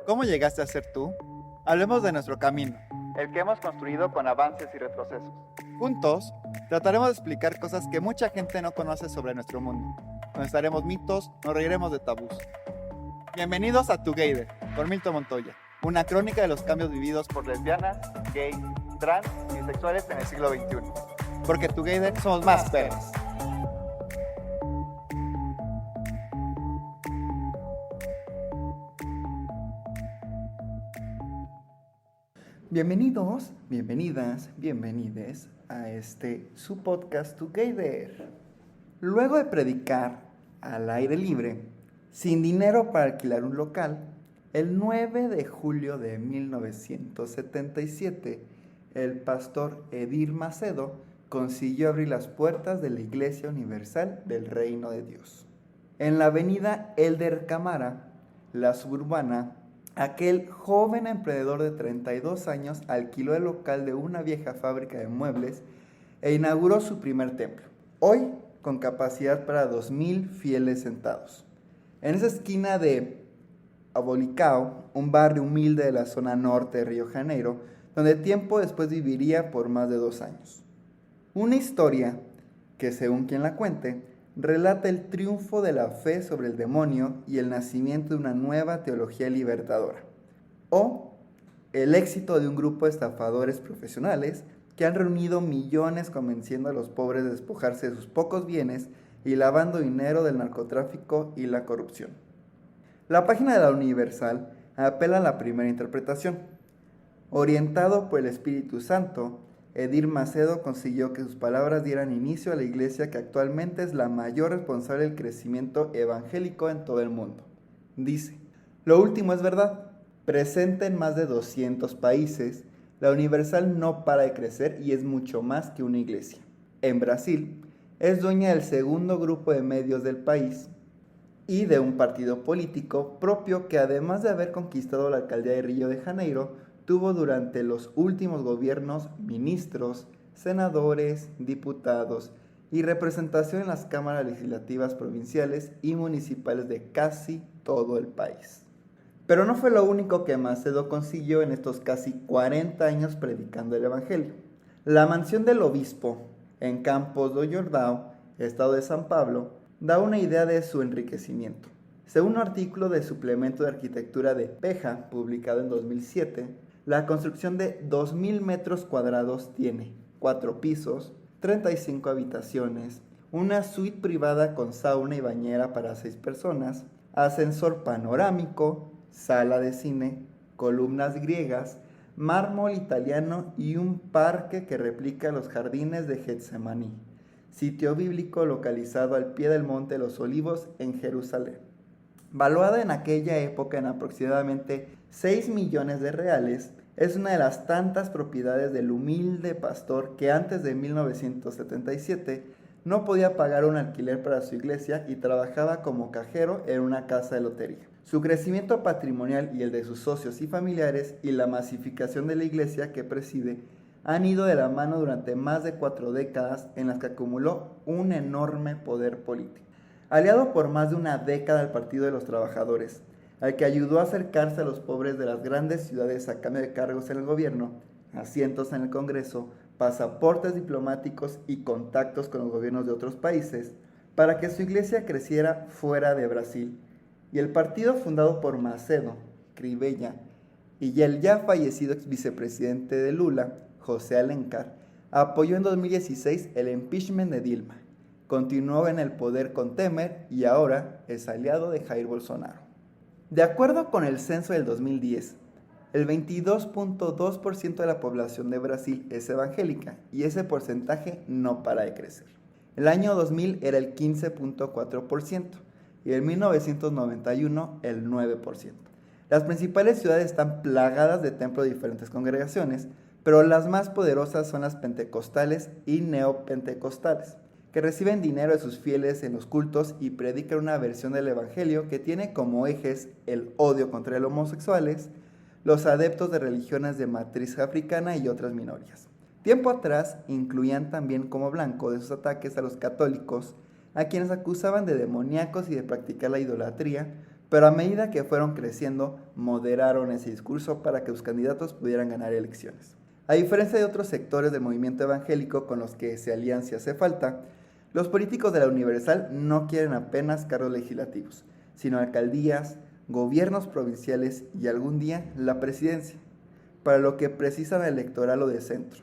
¿Cómo llegaste a ser tú? Hablemos de nuestro camino, el que hemos construido con avances y retrocesos. Juntos, trataremos de explicar cosas que mucha gente no conoce sobre nuestro mundo. Conoceremos mitos, nos reiremos de tabús. Bienvenidos a Together, por Milton Montoya, una crónica de los cambios vividos por lesbianas, gays, trans y bisexuales en el siglo XXI. Porque Together somos más perros. Bienvenidos, bienvenidas, bienvenides a su podcast Together. Luego de predicar al aire libre, sin dinero para alquilar un local, el 9 de julio de 1977, el pastor Edir Macedo consiguió abrir las puertas de la Iglesia Universal del Reino de Dios. En la avenida Elder Camara, la suburbana, aquel joven emprendedor de 32 años alquiló el local de una vieja fábrica de muebles e inauguró su primer templo, hoy con capacidad para 2,000 fieles sentados. En esa esquina de Abolicao, un barrio humilde de la zona norte de Río de Janeiro, donde tiempo después viviría por más de 2 años. Una historia que, según quien la cuente, relata el triunfo de la fe sobre el demonio y el nacimiento de una nueva teología libertadora, o el éxito de un grupo de estafadores profesionales que han reunido millones convenciendo a los pobres de despojarse de sus pocos bienes y lavando dinero del narcotráfico y la corrupción. La página de la Universal apela a la primera interpretación. Orientado por el Espíritu Santo, Edir Macedo consiguió que sus palabras dieran inicio a la iglesia que actualmente es la mayor responsable del crecimiento evangélico en todo el mundo. Dice: lo último es verdad. Presente en más de 200 países, la Universal no para de crecer y es mucho más que una iglesia. En Brasil, es dueña del segundo grupo de medios del país y de un partido político propio que, además de haber conquistado la alcaldía de Río de Janeiro, tuvo durante los últimos gobiernos ministros, senadores, diputados y representación en las cámaras legislativas provinciales y municipales de casi todo el país. Pero no fue lo único que Macedo consiguió en estos casi 40 años predicando el evangelio. La mansión del obispo en Campos do Jordão, estado de San Pablo, da una idea de su enriquecimiento. Según un artículo de Suplemento de Arquitectura de Peja, publicado en 2007, la construcción de 2,000 metros cuadrados tiene 4 pisos, 35 habitaciones, una suite privada con sauna y bañera para 6 personas, ascensor panorámico, sala de cine, columnas griegas, mármol italiano y un parque que replica los jardines de Getsemaní, sitio bíblico localizado al pie del Monte de los Olivos en Jerusalén. Valuada en aquella época en aproximadamente 6 millones de reales, es una de las tantas propiedades del humilde pastor que antes de 1977 no podía pagar un alquiler para su iglesia y trabajaba como cajero en una casa de lotería. Su crecimiento patrimonial y el de sus socios y familiares y la masificación de la iglesia que preside han ido de la mano durante más de 4 décadas en las que acumuló un enorme poder político. Aliado por más de una década al Partido de los Trabajadores, al que ayudó a acercarse a los pobres de las grandes ciudades a cambio de cargos en el gobierno, asientos en el Congreso, pasaportes diplomáticos y contactos con los gobiernos de otros países, para que su iglesia creciera fuera de Brasil. Y el partido fundado por Macedo, Crivella, y el ya fallecido ex vicepresidente de Lula, José Alencar, apoyó en 2016 el impeachment de Dilma. Continuó en el poder con Temer y ahora es aliado de Jair Bolsonaro. De acuerdo con el censo del 2010, el 22.2% de la población de Brasil es evangélica y ese porcentaje no para de crecer. El año 2000 era el 15.4% y en 1991 el 9%. Las principales ciudades están plagadas de templos de diferentes congregaciones, pero las más poderosas son las pentecostales y neopentecostales, que reciben dinero de sus fieles en los cultos y predican una versión del evangelio que tiene como ejes el odio contra los homosexuales, los adeptos de religiones de matriz africana y otras minorías. Tiempo atrás incluían también como blanco de sus ataques a los católicos, a quienes acusaban de demoníacos y de practicar la idolatría, pero a medida que fueron creciendo, moderaron ese discurso para que sus candidatos pudieran ganar elecciones. A diferencia de otros sectores del movimiento evangélico con los que se alían si hace falta, los políticos de la Universal no quieren apenas cargos legislativos, sino alcaldías, gobiernos provinciales y algún día la presidencia, para lo que precisan electorado de centro.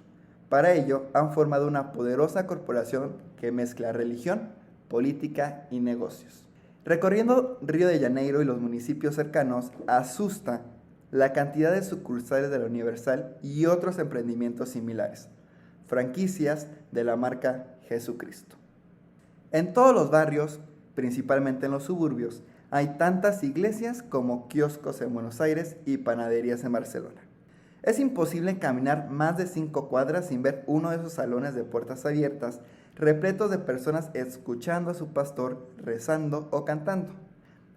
Para ello han formado una poderosa corporación que mezcla religión, política y negocios. Recorriendo Río de Janeiro y los municipios cercanos, asusta la cantidad de sucursales de la Universal y otros emprendimientos similares, franquicias de la marca Jesucristo. En todos los barrios, principalmente en los suburbios, hay tantas iglesias como kioscos en Buenos Aires y panaderías en Barcelona. Es imposible caminar más de 5 cuadras sin ver uno de esos salones de puertas abiertas, repletos de personas escuchando a su pastor, rezando o cantando.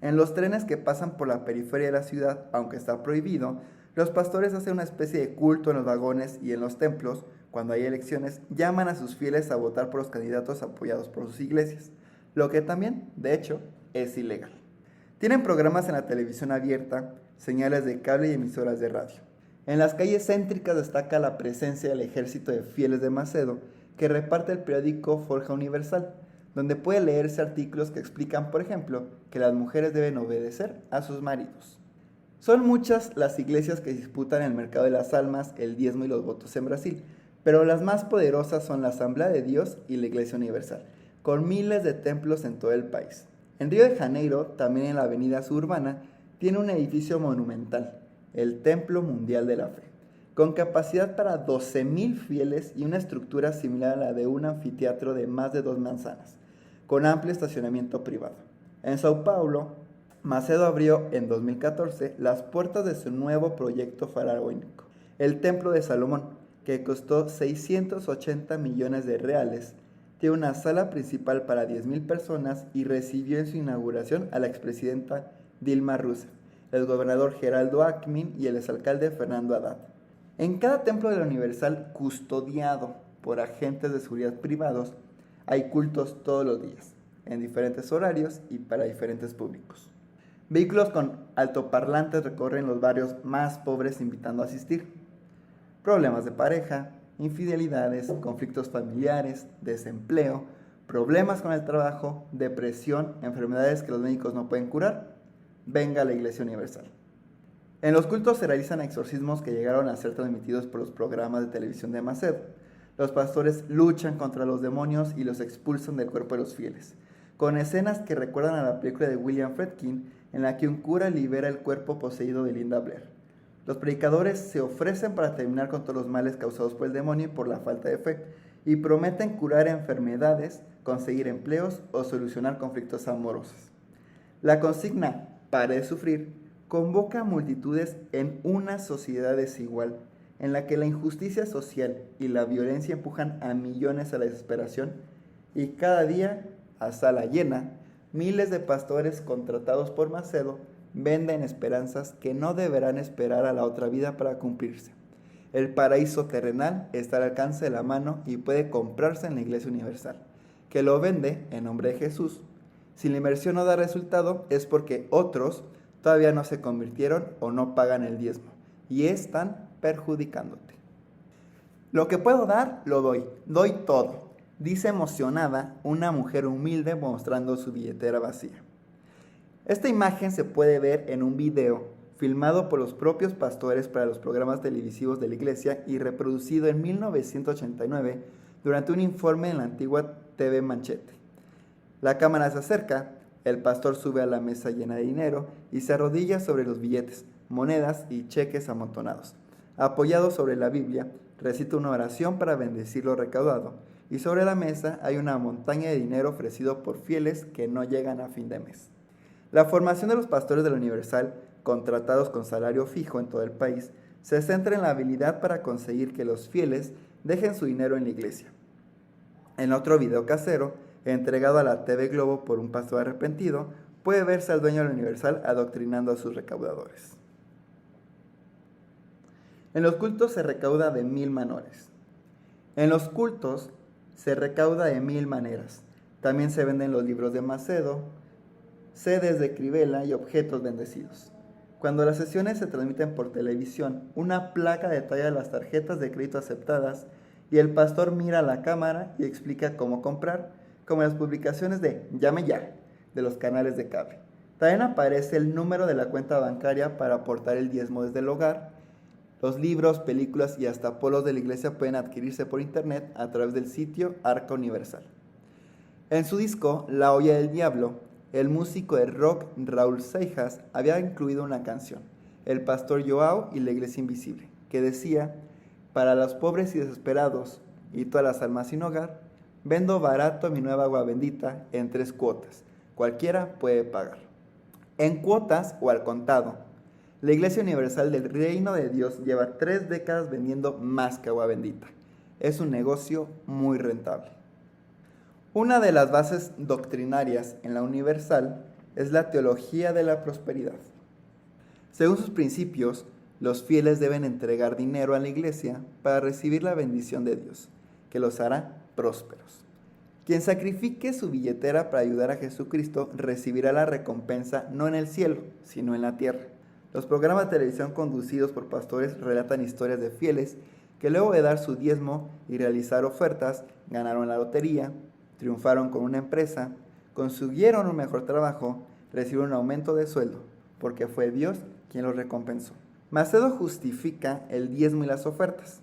En los trenes que pasan por la periferia de la ciudad, aunque está prohibido, los pastores hacen una especie de culto en los vagones y en los templos. Cuando hay elecciones, llaman a sus fieles a votar por los candidatos apoyados por sus iglesias, lo que también, de hecho, es ilegal. Tienen programas en la televisión abierta, señales de cable y emisoras de radio. En las calles céntricas destaca la presencia del ejército de fieles de Macedo, que reparte el periódico Forja Universal, donde puede leerse artículos que explican, por ejemplo, que las mujeres deben obedecer a sus maridos. Son muchas las iglesias que disputan el mercado de las almas, el diezmo y los votos en Brasil, pero las más poderosas son la Asamblea de Dios y la Iglesia Universal, con miles de templos en todo el país. En Río de Janeiro, también en la avenida suburbana, tiene un edificio monumental, el Templo Mundial de la Fe, con capacidad para 12,000 fieles y una estructura similar a la de un anfiteatro de más de 2 manzanas, con amplio estacionamiento privado. En Sao Paulo, Macedo abrió en 2014 las puertas de su nuevo proyecto faraónico, el Templo de Salomón, que costó 680 millones de reales, tiene una sala principal para 10,000 personas y recibió en su inauguración a la expresidenta Dilma Rousseff, el gobernador Geraldo Alckmin y el exalcalde Fernando Haddad. En cada templo de la Universal, custodiado por agentes de seguridad privados, hay cultos todos los días, en diferentes horarios y para diferentes públicos. Vehículos con altoparlantes recorren los barrios más pobres invitando a asistir. Problemas de pareja, infidelidades, conflictos familiares, desempleo, problemas con el trabajo, depresión, enfermedades que los médicos no pueden curar. Venga a la Iglesia Universal. En los cultos se realizan exorcismos que llegaron a ser transmitidos por los programas de televisión de Macedo. Los pastores luchan contra los demonios y los expulsan del cuerpo de los fieles, con escenas que recuerdan a la película de William Friedkin, en la que un cura libera el cuerpo poseído de Linda Blair. Los predicadores se ofrecen para terminar con todos los males causados por el demonio y por la falta de fe, y prometen curar enfermedades, conseguir empleos o solucionar conflictos amorosos. La consigna "Pare de sufrir" convoca a multitudes en una sociedad desigual, en la que la injusticia social y la violencia empujan a millones a la desesperación, y cada día, a sala llena, miles de pastores contratados por Macedo venden esperanzas que no deberán esperar a la otra vida para cumplirse. El paraíso terrenal está al alcance de la mano y puede comprarse en la Iglesia Universal, que lo vende en nombre de Jesús. Si la inversión no da resultado, es porque otros todavía no se convirtieron o no pagan el diezmo, y están perjudicándote. Lo que puedo dar, lo doy todo, dice emocionada una mujer humilde mostrando su billetera vacía. Esta imagen se puede ver en un video filmado por los propios pastores para los programas televisivos de la iglesia y reproducido en 1989 durante un informe en la antigua TV Manchete. La cámara se acerca, el pastor sube a la mesa llena de dinero y se arrodilla sobre los billetes, monedas y cheques amontonados. Apoyado sobre la Biblia, recita una oración para bendecir lo recaudado, y sobre la mesa hay una montaña de dinero ofrecido por fieles que no llegan a fin de mes. La formación de los pastores de la Universal, contratados con salario fijo en todo el país, se centra en la habilidad para conseguir que los fieles dejen su dinero en la iglesia. En otro video casero, entregado a la TV Globo por un pastor arrepentido, puede verse al dueño de la Universal adoctrinando a sus recaudadores. En los cultos se recauda de 1000 maneras. También se venden los libros de Macedo, sedes de cribela y objetos bendecidos. Cuando las sesiones se transmiten por televisión, una placa detalla las tarjetas de crédito aceptadas y el pastor mira a la cámara y explica cómo comprar, como en las publicaciones de Llame Ya de los canales de cable. También aparece el número de la cuenta bancaria para aportar el diezmo desde el hogar. Los libros, películas y hasta polos de la iglesia pueden adquirirse por internet a través del sitio Arca Universal. En su disco La Olla del Diablo, el músico de rock Raúl Seijas había incluido una canción, El Pastor Joao y la Iglesia Invisible, que decía: para los pobres y desesperados y todas las almas sin hogar, vendo barato mi nueva agua bendita en 3 cuotas. Cualquiera puede pagar. En cuotas o al contado, la Iglesia Universal del Reino de Dios lleva 3 décadas vendiendo más que agua bendita. Es un negocio muy rentable. Una de las bases doctrinarias en la Universal es la teología de la prosperidad. Según sus principios, los fieles deben entregar dinero a la iglesia para recibir la bendición de Dios, que los hará prósperos. Quien sacrifique su billetera para ayudar a Jesucristo recibirá la recompensa no en el cielo, sino en la tierra. Los programas de televisión conducidos por pastores relatan historias de fieles que luego de dar su diezmo y realizar ofertas, ganaron la lotería, triunfaron con una empresa, consiguieron un mejor trabajo, recibieron un aumento de sueldo, porque fue Dios quien los recompensó. Macedo justifica el diezmo y las ofertas.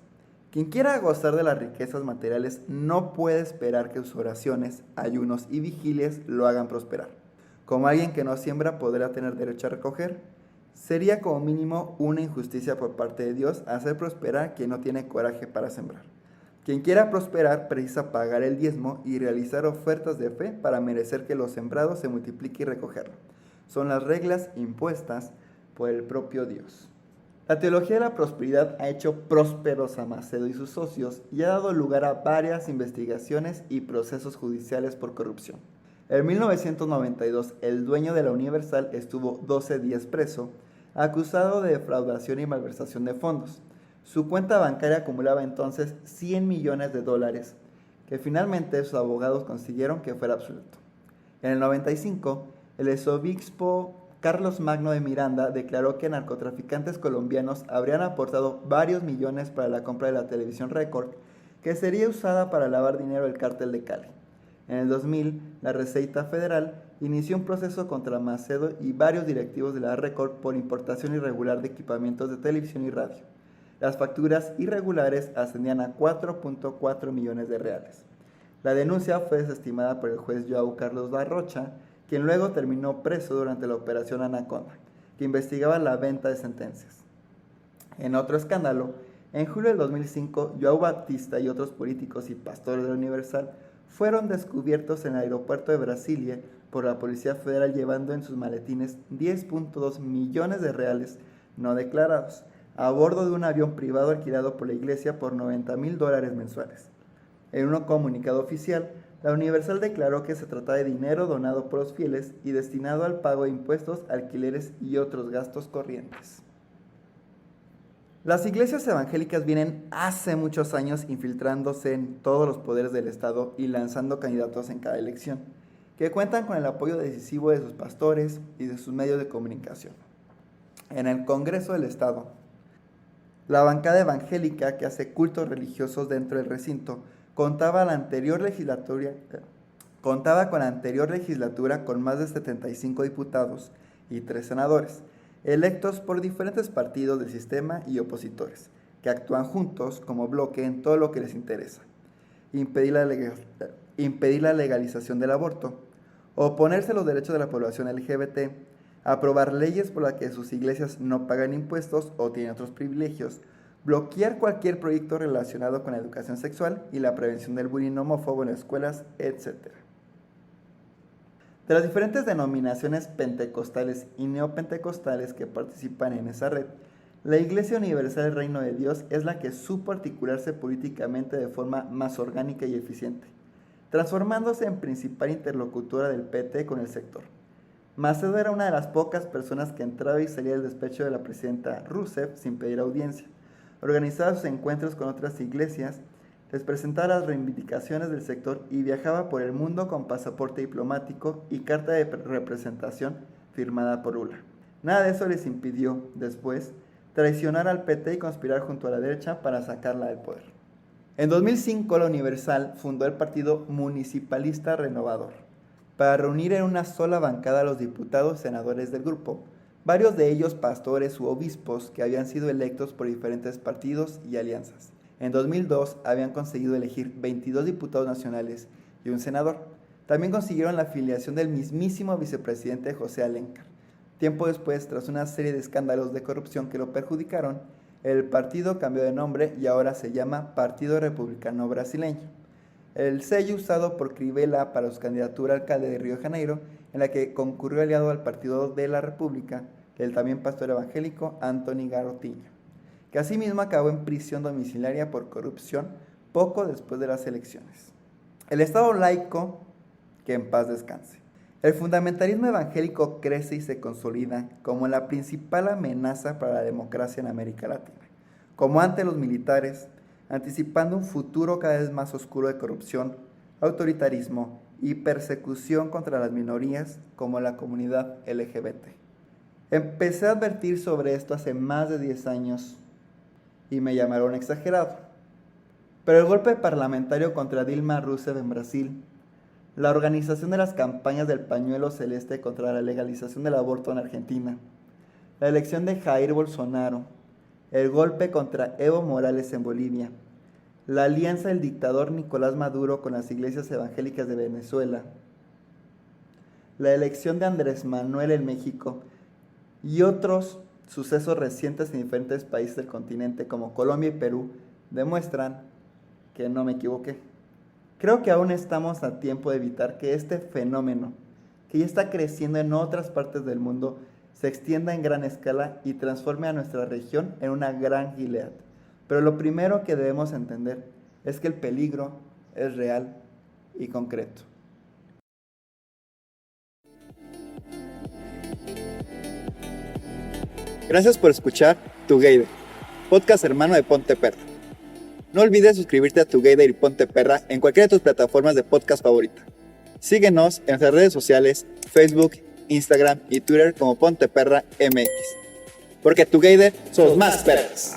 Quien quiera gozar de las riquezas materiales no puede esperar que sus oraciones, ayunos y vigilias lo hagan prosperar. Como alguien que no siembra podrá tener derecho a recoger, sería como mínimo una injusticia por parte de Dios hacer prosperar quien no tiene coraje para sembrar. Quien quiera prosperar precisa pagar el diezmo y realizar ofertas de fe para merecer que lo sembrado se multiplique y recogerlo. Son las reglas impuestas por el propio Dios. La teología de la prosperidad ha hecho prósperos a Macedo y sus socios y ha dado lugar a varias investigaciones y procesos judiciales por corrupción. En 1992, el dueño de la Universal estuvo 12 días preso, acusado de defraudación y malversación de fondos. Su cuenta bancaria acumulaba entonces $100 millones, que finalmente sus abogados consiguieron que fuera absuelto. En el 95, el arzobispo Carlos Magno de Miranda declaró que narcotraficantes colombianos habrían aportado varios millones para la compra de la televisión Record, que sería usada para lavar dinero del cártel de Cali. En el 2000, la Receita Federal inició un proceso contra Macedo y varios directivos de la Record por importación irregular de equipamientos de televisión y radio. Las facturas irregulares ascendían a 4.4 millones de reales. La denuncia fue desestimada por el juez Joao Carlos Barrocha, quien luego terminó preso durante la Operación Anaconda, que investigaba la venta de sentencias. En otro escándalo, en julio del 2005, João Baptista y otros políticos y pastores de la Universal fueron descubiertos en el aeropuerto de Brasilia por la Policía Federal llevando en sus maletines 10.2 millones de reales no declarados, a bordo de un avión privado alquilado por la iglesia por $90,000 mensuales. En un comunicado oficial, la Universal declaró que se trataba de dinero donado por los fieles y destinado al pago de impuestos, alquileres y otros gastos corrientes. Las iglesias evangélicas vienen hace muchos años infiltrándose en todos los poderes del Estado y lanzando candidatos en cada elección, que cuentan con el apoyo decisivo de sus pastores y de sus medios de comunicación. En el Congreso del Estado, la bancada evangélica que hace cultos religiosos dentro del recinto contaba con la anterior legislatura con más de 75 diputados y 3 senadores, electos por diferentes partidos del sistema y opositores, que actúan juntos como bloque en todo lo que les interesa: impedir la legalización del aborto, oponerse a los derechos de la población LGBT, aprobar leyes por las que sus iglesias no pagan impuestos o tienen otros privilegios, bloquear cualquier proyecto relacionado con la educación sexual y la prevención del bullying homófobo en las escuelas, etc. De las diferentes denominaciones pentecostales y neopentecostales que participan en esa red, la Iglesia Universal del Reino de Dios es la que supo articularse políticamente de forma más orgánica y eficiente, transformándose en principal interlocutora del PT con el sector. Macedo era una de las pocas personas que entraba y salía del despacho de la presidenta Rousseff sin pedir audiencia. Organizaba sus encuentros con otras iglesias les presentaba las reivindicaciones del sector y viajaba por el mundo con pasaporte diplomático y carta de representación firmada por Lula. Nada de eso les impidió, después, traicionar al PT y conspirar junto a la derecha para sacarla del poder. En 2005, la Universal fundó el Partido Municipalista Renovador, para reunir en una sola bancada a los diputados y senadores del grupo, varios de ellos pastores u obispos que habían sido electos por diferentes partidos y alianzas. En 2002 habían conseguido elegir 22 diputados nacionales y un senador. También consiguieron la afiliación del mismísimo vicepresidente José Alencar. Tiempo después, tras una serie de escándalos de corrupción que lo perjudicaron, el partido cambió de nombre y ahora se llama Partido Republicano Brasileño. El sello usado por Crivella para su candidatura a alcalde de Río de Janeiro, en la que concurrió aliado al Partido de la República, el también pastor evangélico Antony Garotinho, que asimismo acabó en prisión domiciliaria por corrupción poco después de las elecciones. El Estado laico, que en paz descanse. El fundamentalismo evangélico crece y se consolida como la principal amenaza para la democracia en América Latina, como ante los militares, anticipando un futuro cada vez más oscuro de corrupción, autoritarismo y persecución contra las minorías como la comunidad LGBT. Empecé a advertir sobre esto hace más de 10 años y me llamaron exagerado. Pero el golpe parlamentario contra Dilma Rousseff en Brasil, la organización de las campañas del pañuelo celeste contra la legalización del aborto en Argentina, la elección de Jair Bolsonaro, el golpe contra Evo Morales en Bolivia, la alianza del dictador Nicolás Maduro con las iglesias evangélicas de Venezuela, la elección de Andrés Manuel en México y otros sucesos recientes en diferentes países del continente como Colombia y Perú demuestran que no me equivoqué. Creo que aún estamos a tiempo de evitar que este fenómeno, que ya está creciendo en otras partes del mundo, se extienda en gran escala y transforme a nuestra región en una gran Gilead. Pero lo primero que debemos entender es que el peligro es real y concreto. Gracias por escuchar Together, podcast hermano de Ponte Perra. No olvides suscribirte a Together y Ponte Perra en cualquiera de tus plataformas de podcast favorita. Síguenos en nuestras redes sociales, Facebook, Instagram y Twitter como Ponte Perra MX. Porque Together somos más perras.